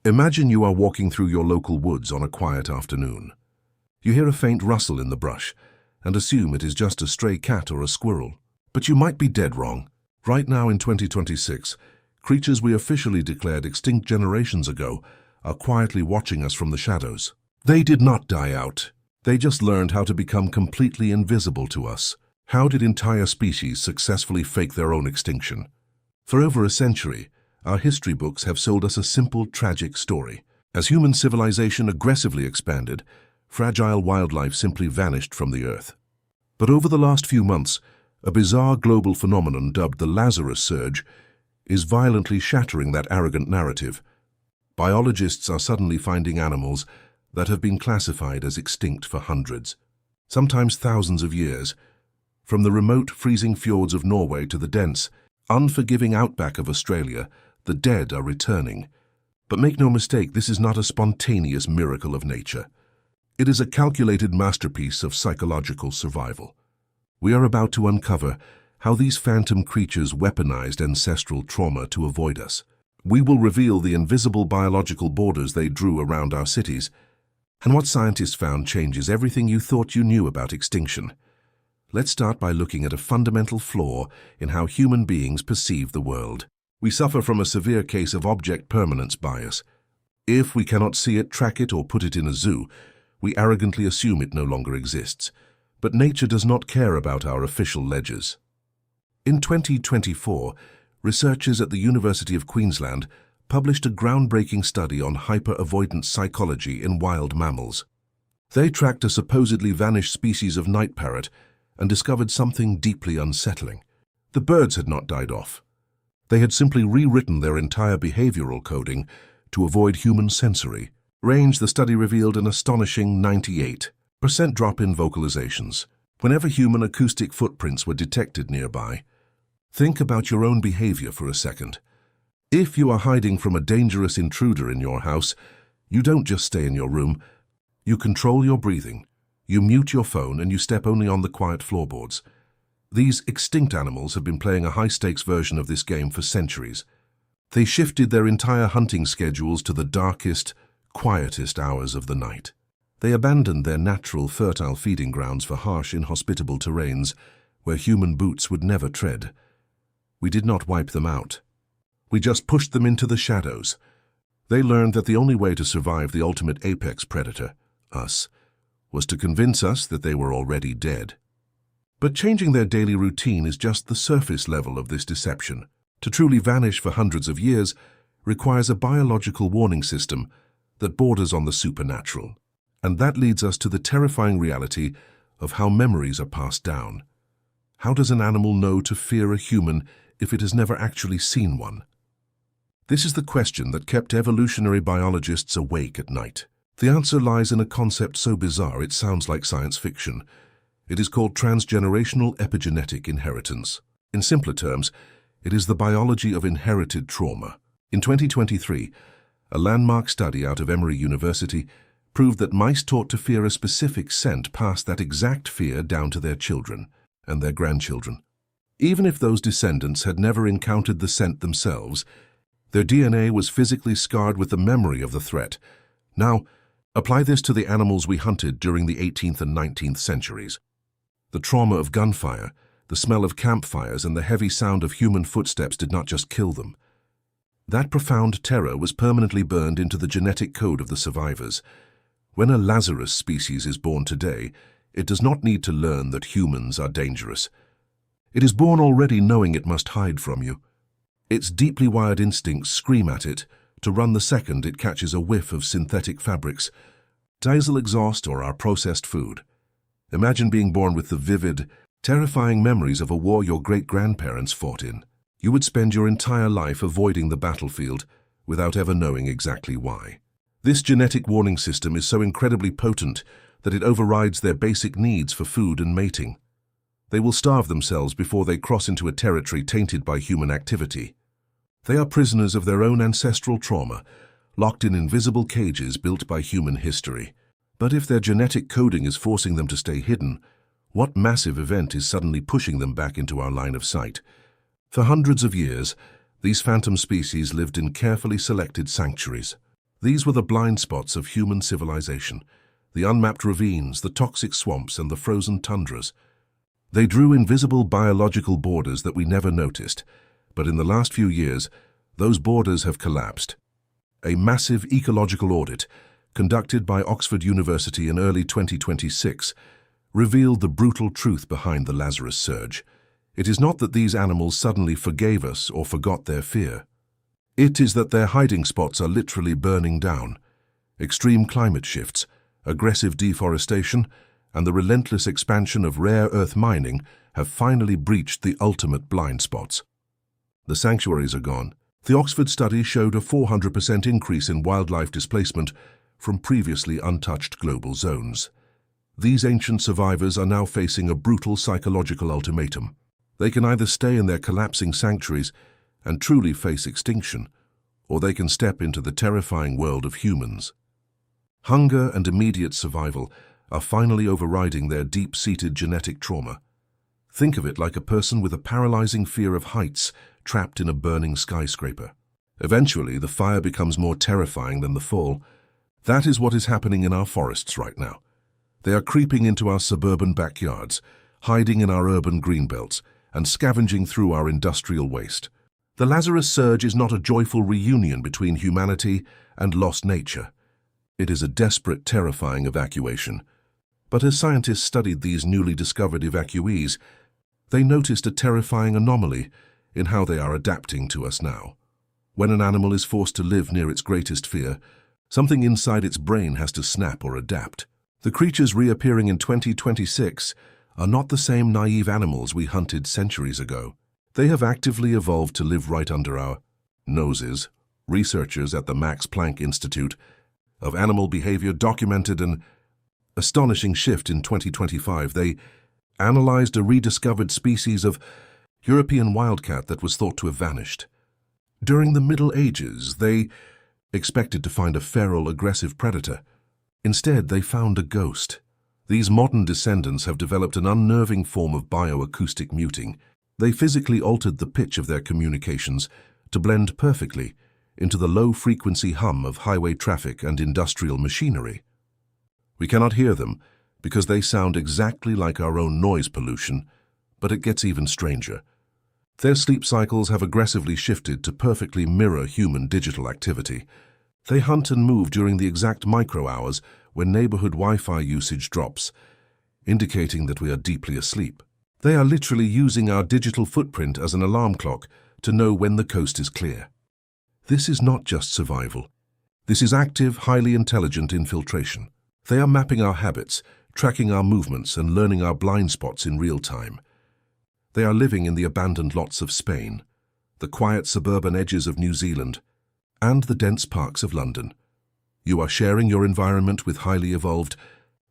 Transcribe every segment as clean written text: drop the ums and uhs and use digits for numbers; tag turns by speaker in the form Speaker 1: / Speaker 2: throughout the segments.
Speaker 1: Imagine you are walking through your local woods on a quiet afternoon. You hear a faint rustle in the brush and assume it is just a stray cat or a squirrel. But you might be dead wrong. Right now in 2026, creatures we officially declared extinct generations ago are quietly watching us from the shadows. They did not die out. They just learned how to become completely invisible to us. How did entire species successfully fake their own extinction? For over a century, our history books have sold us a simple, tragic story. As human civilization aggressively expanded, fragile wildlife simply vanished from the earth. But over the last few months, a bizarre global phenomenon dubbed the Lazarus Surge is violently shattering that arrogant narrative. Biologists are suddenly finding animals that have been classified as extinct for hundreds, sometimes thousands of years. From the remote, freezing fjords of Norway to the dense, unforgiving outback of Australia, the dead are returning. But make no mistake, this is not a spontaneous miracle of nature. It is a calculated masterpiece of psychological survival. We are about to uncover how these phantom creatures weaponized ancestral trauma to avoid us. We will reveal the invisible biological borders they drew around our cities, and what scientists found changes everything you thought you knew about extinction. Let's start by looking at a fundamental flaw in how human beings perceive the world. We suffer from a severe case of object permanence bias. If we cannot see it, track it, or put it in a zoo, we arrogantly assume it no longer exists. But nature does not care about our official ledgers. In 2024, researchers at the University of Queensland published a groundbreaking study on hyper-avoidance psychology in wild mammals. They tracked a supposedly vanished species of night parrot and discovered something deeply unsettling. The birds had not died off. They had simply rewritten their entire behavioral coding to avoid human sensory range. The study revealed an astonishing 98% drop in vocalizations whenever human acoustic footprints were detected nearby. Think about your own behavior for a second. If you are hiding from a dangerous intruder in your house, you don't just stay in your room. You control your breathing, you mute your phone, and you step only on the quiet floorboards. These extinct animals have been playing a high-stakes version of this game for centuries. They shifted their entire hunting schedules to the darkest, quietest hours of the night. They abandoned their natural, fertile feeding grounds for harsh, inhospitable terrains where human boots would never tread. We did not wipe them out. We just pushed them into the shadows. They learned that the only way to survive the ultimate apex predator, us, was to convince us that they were already dead. But changing their daily routine is just the surface level of this deception. To truly vanish for hundreds of years requires a biological warning system that borders on the supernatural. And that leads us to the terrifying reality of how memories are passed down. How does an animal know to fear a human if it has never actually seen one? This is the question that kept evolutionary biologists awake at night. The answer lies in a concept so bizarre it sounds like science fiction. It is called transgenerational epigenetic inheritance. In simpler terms, it is the biology of inherited trauma. In 2023, a landmark study out of Emory University proved that mice taught to fear a specific scent passed that exact fear down to their children and their grandchildren. Even if those descendants had never encountered the scent themselves, their DNA was physically scarred with the memory of the threat. Now, apply this to the animals we hunted during the 18th and 19th centuries. The trauma of gunfire, the smell of campfires, and the heavy sound of human footsteps did not just kill them. That profound terror was permanently burned into the genetic code of the survivors. When a Lazarus species is born today, it does not need to learn that humans are dangerous. It is born already knowing it must hide from you. Its deeply wired instincts scream at it to run the second it catches a whiff of synthetic fabrics, diesel exhaust, or our processed food. Imagine being born with the vivid, terrifying memories of a war your great-grandparents fought in. You would spend your entire life avoiding the battlefield without ever knowing exactly why. This genetic warning system is so incredibly potent that it overrides their basic needs for food and mating. They will starve themselves before they cross into a territory tainted by human activity. They are prisoners of their own ancestral trauma, locked in invisible cages built by human history. But if their genetic coding is forcing them to stay hidden, what massive event is suddenly pushing them back into our line of sight? For hundreds of years, these phantom species lived in carefully selected sanctuaries. These were the blind spots of human civilization, the unmapped ravines, the toxic swamps, and the frozen tundras. They drew invisible biological borders that we never noticed, but in the last few years, those borders have collapsed. A massive ecological audit, conducted by Oxford University in early 2026, revealed the brutal truth behind the Lazarus Surge. It is not that these animals suddenly forgave us or forgot their fear. It is that their hiding spots are literally burning down. Extreme climate shifts, aggressive deforestation, and the relentless expansion of rare earth mining have finally breached the ultimate blind spots. The sanctuaries are gone. The Oxford study showed a 400% increase in wildlife displacement from previously untouched global zones. These ancient survivors are now facing a brutal psychological ultimatum. They can either stay in their collapsing sanctuaries and truly face extinction, or they can step into the terrifying world of humans. Hunger and immediate survival are finally overriding their deep-seated genetic trauma. Think of it like a person with a paralyzing fear of heights trapped in a burning skyscraper. Eventually, the fire becomes more terrifying than the fall. That is what is happening in our forests right now. They are creeping into our suburban backyards, hiding in our urban greenbelts, and scavenging through our industrial waste. The Lazarus Surge is not a joyful reunion between humanity and lost nature. It is a desperate, terrifying evacuation. But as scientists studied these newly discovered evacuees, they noticed a terrifying anomaly in how they are adapting to us now. When an animal is forced to live near its greatest fear, something inside its brain has to snap or adapt. The creatures reappearing in 2026 are not the same naive animals we hunted centuries ago. They have actively evolved to live right under our noses. Researchers at the Max Planck Institute of Animal Behavior documented an astonishing shift in 2025. They analyzed a rediscovered species of European wildcat that was thought to have vanished. During the Middle Ages, they expected to find a feral, aggressive predator. Instead, they found a ghost. These modern descendants have developed an unnerving form of bioacoustic muting. They physically altered the pitch of their communications to blend perfectly into the low-frequency hum of highway traffic and industrial machinery. We cannot hear them because they sound exactly like our own noise pollution, but it gets even stranger. Their sleep cycles have aggressively shifted to perfectly mirror human digital activity. They hunt and move during the exact micro-hours when neighborhood Wi-Fi usage drops, indicating that we are deeply asleep. They are literally using our digital footprint as an alarm clock to know when the coast is clear. This is not just survival. This is active, highly intelligent infiltration. They are mapping our habits, tracking our movements, and learning our blind spots in real time. They are living in the abandoned lots of Spain, the quiet suburban edges of New Zealand, and the dense parks of London. You are sharing your environment with highly evolved,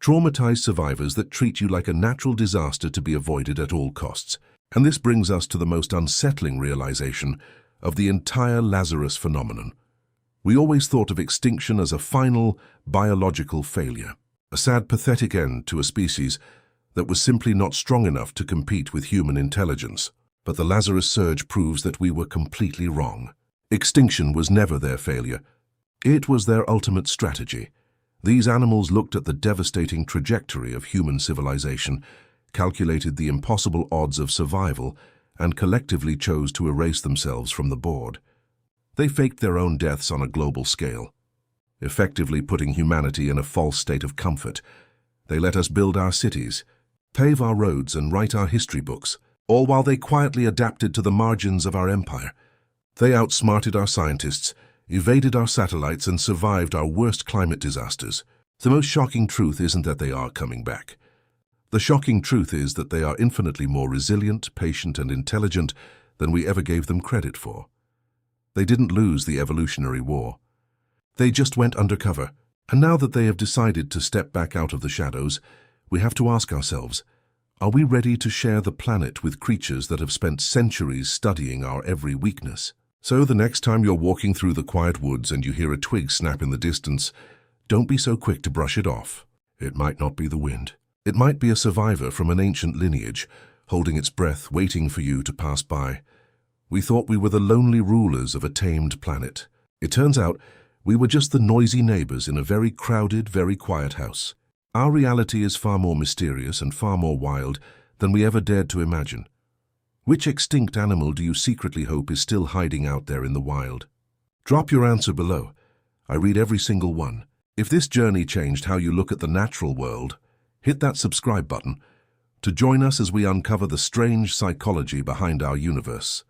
Speaker 1: traumatized survivors that treat you like a natural disaster to be avoided at all costs. And this brings us to the most unsettling realization of the entire Lazarus phenomenon. We always thought of extinction as a final biological failure, a sad, pathetic end to a species that was simply not strong enough to compete with human intelligence. But the Lazarus Surge proves that we were completely wrong. Extinction was never their failure. It was their ultimate strategy. These animals looked at the devastating trajectory of human civilization, calculated the impossible odds of survival, and collectively chose to erase themselves from the board. They faked their own deaths on a global scale, effectively putting humanity in a false state of comfort. They let us build our cities, pave our roads, and write our history books, all while they quietly adapted to the margins of our empire. They outsmarted our scientists, evaded our satellites, and survived our worst climate disasters. The most shocking truth isn't that they are coming back. The shocking truth is that they are infinitely more resilient, patient, and intelligent than we ever gave them credit for. They didn't lose the evolutionary war. They just went undercover. And now that they have decided to step back out of the shadows, we have to ask ourselves, are we ready to share the planet with creatures that have spent centuries studying our every weakness? So the next time you're walking through the quiet woods and you hear a twig snap in the distance, don't be so quick to brush it off. It might not be the wind. It might be a survivor from an ancient lineage, holding its breath, waiting for you to pass by. We thought we were the lonely rulers of a tamed planet. It turns out We were just the noisy neighbors in a very crowded, very quiet house. Our reality is far more mysterious and far more wild than we ever dared to imagine. Which extinct animal do you secretly hope is still hiding out there in the wild? Drop your answer below. I read every single one. If this journey changed how you look at the natural world, hit that subscribe button to join us as we uncover the strange psychology behind our universe.